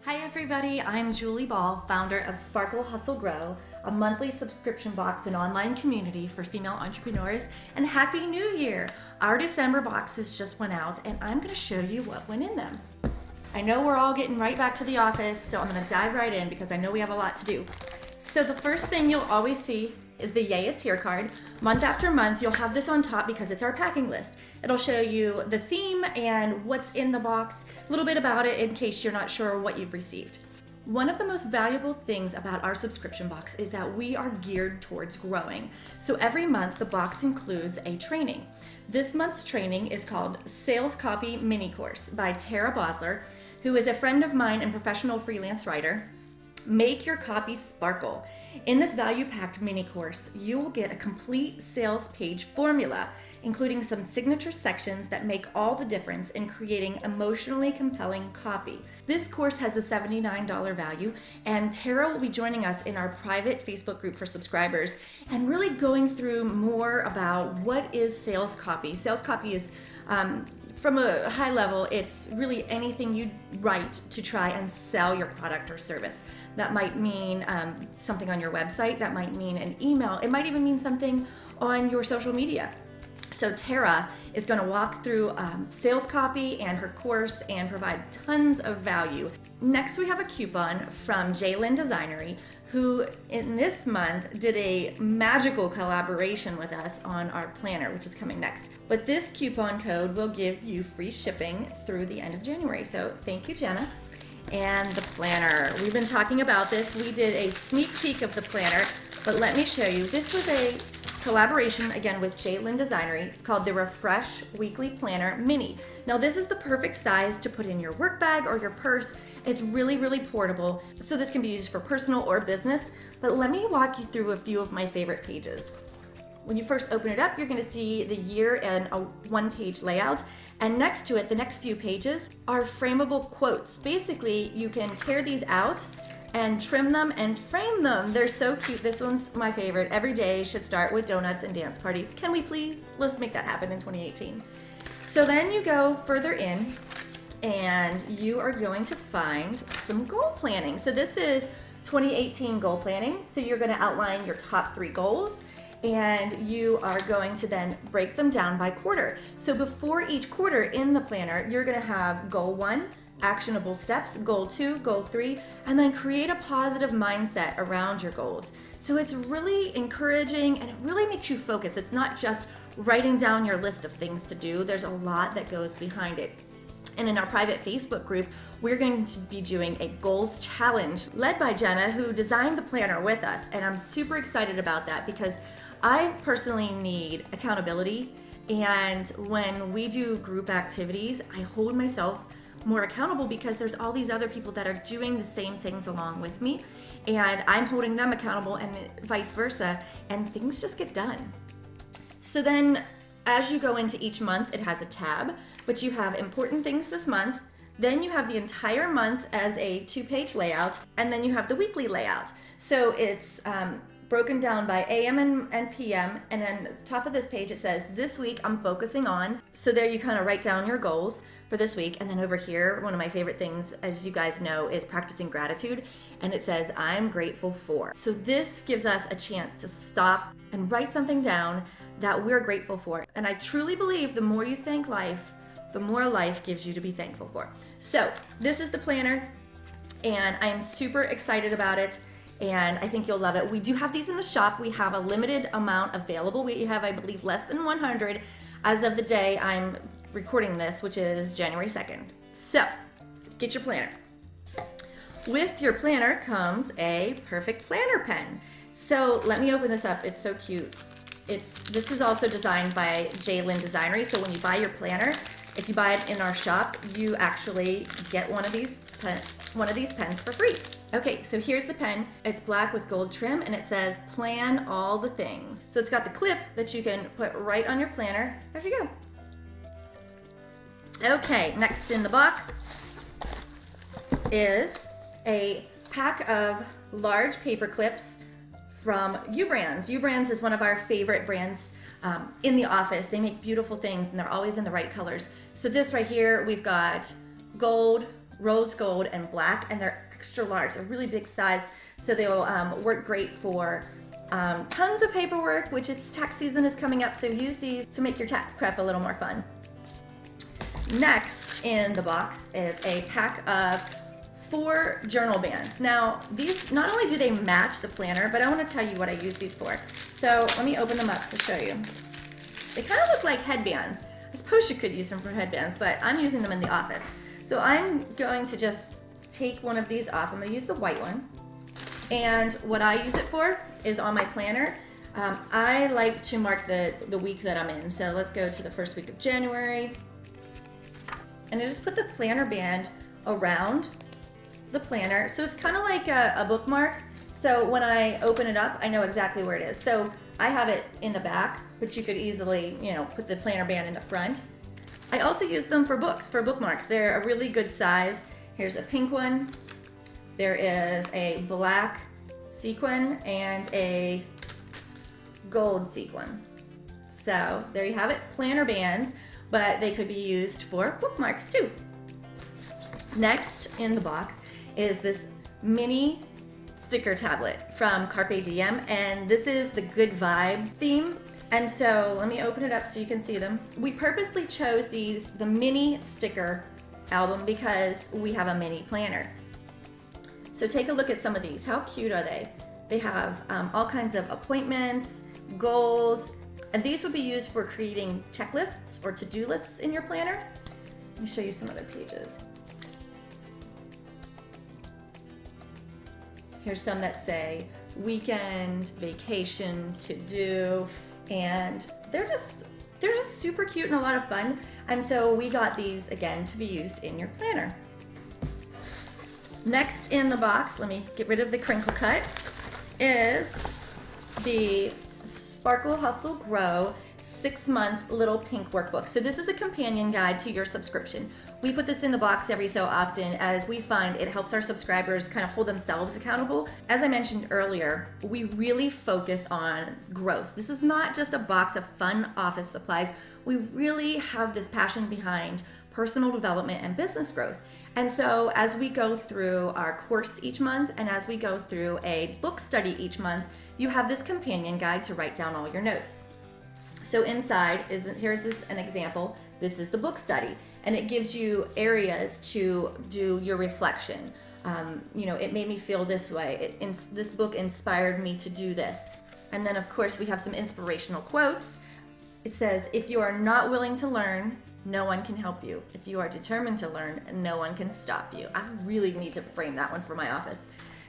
Hi everybody, I'm Julie Ball, founder of Sparkle Hustle Grow, a monthly subscription box and online community for female entrepreneurs, and Happy New Year! Our December boxes just went out and I'm going to show you what went in them. I know we're all getting right back to the office, so I'm going to dive right in because I know we have a lot to do. So the first thing you'll always see is the Yay It's Here card. Month after month, you'll have this on top because it's our packing list. It'll show you the theme and what's in the box, a little bit about it in case you're not sure what you've received. One of the most valuable things about our subscription box is that we are geared towards growing. So every month, the box includes a training. This month's training is called Sales Copy Mini Course by Tara Bosler, who is a friend of mine and professional freelance writer. Make your copy sparkle. In this value-packed mini course, you will get a complete sales page formula, including some signature sections that make all the difference in creating emotionally compelling copy. This course has a $79 value, and Tara will be joining us in our private Facebook group for subscribers and really going through more about what is sales copy. Sales copy is from a high level, it's really anything you write to try and sell your product or service. That might mean something on your website, that might mean an email, it might even mean something on your social media. So Tara is going to walk through sales copy and her course and provide tons of value. Next, we have a coupon from Jalen Designery, who in this month did a magical collaboration with us on our planner, which is coming next. But this coupon code will give you free shipping through the end of January. So thank you, Jenna. And the planner. We've been talking about this. We did a sneak peek of the planner, but let me show you. This was a collaboration, again, with Jalen Designery. It's called the Refresh Weekly Planner Mini. Now, this is the perfect size to put in your work bag or your purse. It's really, really portable, so this can be used for personal or business, but let me walk you through a few of my favorite pages. When you first open it up, you're going to see the year and a one-page layout, and next to it, the next few pages are frameable quotes. Basically, you can tear these out and trim them and frame them. They're so cute. This one's my favorite. Every day should start with donuts and dance parties. Can we please? Let's make that happen in 2018. So then you go further in and you are going to find some goal planning. So this is 2018 goal planning. So you're going to outline your top 3 goals and you are going to then break them down by quarter. So before each quarter in the planner, you're going to have goal 1, actionable steps, goal 2, goal 3, and then create a positive mindset around your goals. So it's really encouraging and it really makes you focus. It's not just writing down your list of things to do. There's a lot that goes behind it. And in our private Facebook group, we're going to be doing a goals challenge led by Jenna, who designed the planner with us. And I'm super excited about that because I personally need accountability. And when we do group activities, I hold myself more accountable because there's all these other people that are doing the same things along with me, and I'm holding them accountable and vice versa, and things just get done. So then as you go into each month, it has a tab, but you have important things this month, then you have the entire month as a 2-page layout, and then you have the weekly layout. So it's broken down by AM and PM, and then top of this page it says, this week I'm focusing on. So there you kind of write down your goals for this week, and then over here, one of my favorite things, as you guys know, is practicing gratitude, and it says, I'm grateful for. So this gives us a chance to stop and write something down that we're grateful for. And I truly believe the more you thank life, the more life gives you to be thankful for. So this is the planner, and I'm super excited about it. And I think you'll love it. We do have these in the shop. We have a limited amount available. We have, I believe, less than 100 as of the day I'm recording this, which is January 2nd. So get your planner. With your planner comes a perfect planner pen. So let me open this up. It's so cute. This is also designed by Jalen Designery. So when you buy your planner, if you buy it in our shop, you actually get one of these pens for free. Okay, so here's the pen. It's black with gold trim and it says plan all the things. So it's got the clip that you can put right on your planner. There you go. Okay, next in the box is a pack of large paper clips from UBrands. UBrands is one of our favorite brands in the office. They make beautiful things and they're always in the right colors. So this right here, we've got gold, rose gold and black, and they're extra large. They're really big sized, so they will work great for tons of paperwork, which it's tax season is coming up, so use these to make your tax prep a little more fun. Next in the box is a pack of 4 journal bands. Now, these, not only do they match the planner, but I want to tell you what I use these for. So let me open them up to show you. They kind of look like headbands. I suppose you could use them for headbands, but I'm using them in the office. So I'm going to just take one of these off. I'm going to use the white one. And what I use it for is on my planner. I like to mark the week that I'm in. So let's go to the first week of January. And I just put the planner band around the planner. So it's kind of like a bookmark. So when I open it up, I know exactly where it is. So I have it in the back, but you could easily, put the planner band in the front. I also use them for books, for bookmarks. They're a really good size. Here's a pink one. There is a black sequin and a gold sequin. So there you have it, planner bands, but they could be used for bookmarks too. Next in the box is this mini sticker tablet from Carpe Diem, and this is the Good Vibes theme. And so let me open it up so you can see them. We purposely chose the mini sticker album because we have a mini planner. So take a look at some of these. How cute are they? They have all kinds of appointments, goals, and these would be used for creating checklists or to-do lists in your planner. Let me show you some other pages. Here's some that say weekend, vacation, to do, and they're just super cute and a lot of fun. And so we got these again to be used in your planner. Next in the box, let me get rid of the crinkle cut, is the Sparkle Hustle Grow 6-month little pink workbook. So this is a companion guide to your subscription. We put this in the box every so often as we find it helps our subscribers kind of hold themselves accountable. As I mentioned earlier, we really focus on growth. This is not just a box of fun office supplies. We really have this passion behind personal development and business growth. And so as we go through our course each month and as we go through a book study each month, you have this companion guide to write down all your notes. So inside here's an example. This is the book study, and it gives you areas to do your reflection. It made me feel this way. This book inspired me to do this. And then of course we have some inspirational quotes. It says, if you are not willing to learn, no one can help you. If you are determined to learn, no one can stop you. I really need to frame that one for my office.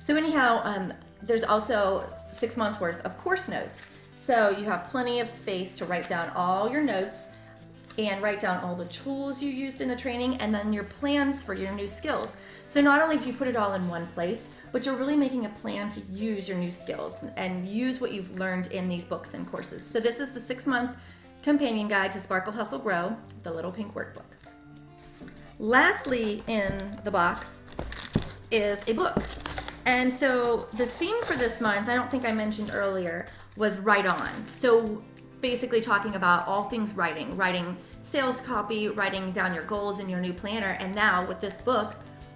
So anyhow, there's also 6 months worth of course notes. So you have plenty of space to write down all your notes and write down all the tools you used in the training and then your plans for your new skills. So not only do you put it all in one place, but you're really making a plan to use your new skills and use what you've learned in these books and courses. So this is the 6-month companion guide to Sparkle Hustle Grow, the little pink workbook. Lastly in the box is a book. And so the theme for this month, I don't think I mentioned earlier, was Write On. So basically talking about all things writing sales copy, writing down your goals in your new planner, and now with this book,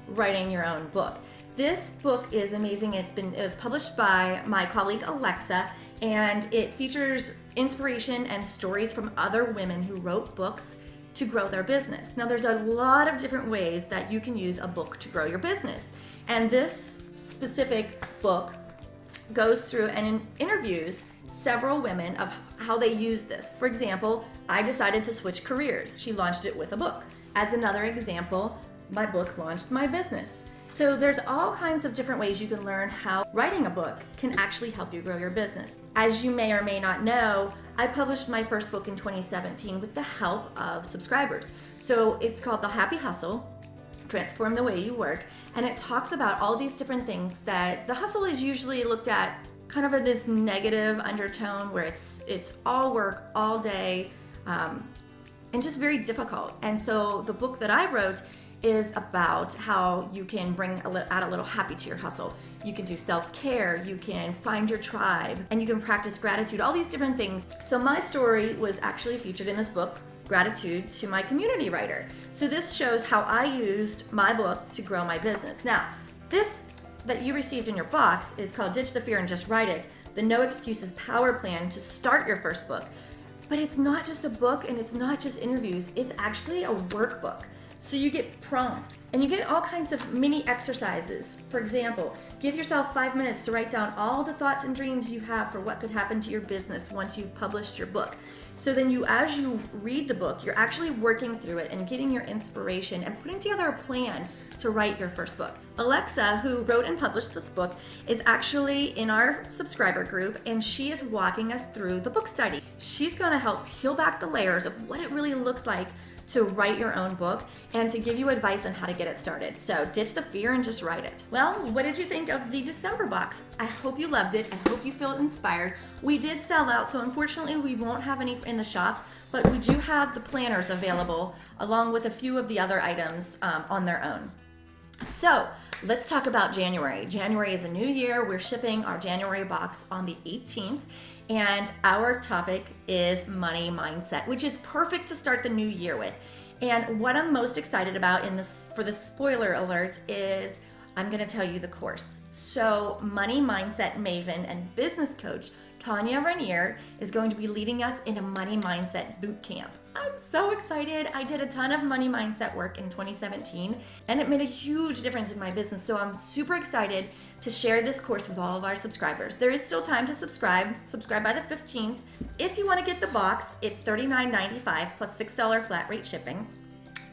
writing your own book. This book is amazing. It was published by my colleague Alexa, and it features inspiration and stories from other women who wrote books to grow their business. Now there's a lot of different ways that you can use a book to grow your business. And this specific book goes through and interviews several women of how they use this. For example, I decided to switch careers. She launched it with a book. As another example, my book launched my business. So there's all kinds of different ways you can learn how writing a book can actually help you grow your business. As you may or may not know, I published my first book in 2017 with the help of subscribers. So it's called The Happy Hustle, Transform the Way You Work, and it talks about all these different things that the hustle is usually looked at kind of in this negative undertone where it's all work, all day, and just very difficult. And so the book that I wrote is about how you can add a little happy to your hustle. You can do self-care, you can find your tribe, and you can practice gratitude, all these different things. So my story was actually featured in this book, gratitude to my community writer. So this shows how I used my book to grow my business. Now, this that you received in your box is called Ditch the Fear and Just Write It, the No Excuses Power Plan to start your first book. But it's not just a book and it's not just interviews, it's actually a workbook. So you get prompts and you get all kinds of mini exercises. For example, give yourself 5 minutes to write down all the thoughts and dreams you have for what could happen to your business once you've published your book. So then as you read the book, you're actually working through it and getting your inspiration and putting together a plan to write your first book. Alexa, who wrote and published this book, is actually in our subscriber group, and she is walking us through the book study. She's gonna help peel back the layers of what it really looks like to write your own book and to give you advice on how to get it started. So ditch the fear and just write it. Well, what did you think of the December box? I hope you loved it. I hope you feel inspired. We did sell out, so unfortunately we won't have any in the shop, but we do have the planners available along with a few of the other items on their own. So let's talk about January. January is a new year. We're shipping our January box on the 18th. And our topic is money mindset, which is perfect to start the new year with. And what I'm most excited about for the spoiler alert is I'm going to tell you the course. So money mindset maven and business coach Tanya Rainier is going to be leading us in a money mindset bootcamp. I'm so excited. I did a ton of money mindset work in 2017 and it made a huge difference in my business. So I'm super excited to share this course with all of our subscribers. There is still time to subscribe by the 15th. If you want to get the box, it's $39.95 plus $6 flat rate shipping.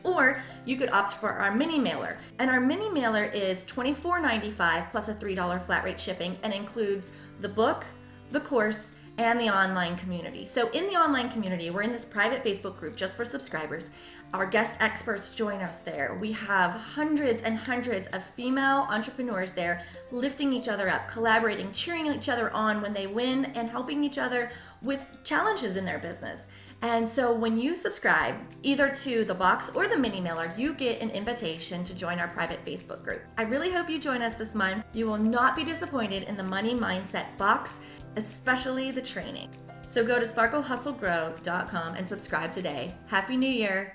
Or you could opt for our mini mailer. And our mini mailer is $24.95 plus a $3 flat rate shipping and includes the book, the course, and the online community. So in the online community, we're in this private Facebook group just for subscribers. Our guest experts join us there. We have hundreds and hundreds of female entrepreneurs there lifting each other up, collaborating, cheering each other on when they win, and helping each other with challenges in their business. And so when you subscribe either to the box or the mini mailer, you get an invitation to join our private Facebook group. I really hope you join us this month. You will not be disappointed in the money mindset box, especially the training. So go to sparklehustlegrow.com and subscribe today. Happy New Year.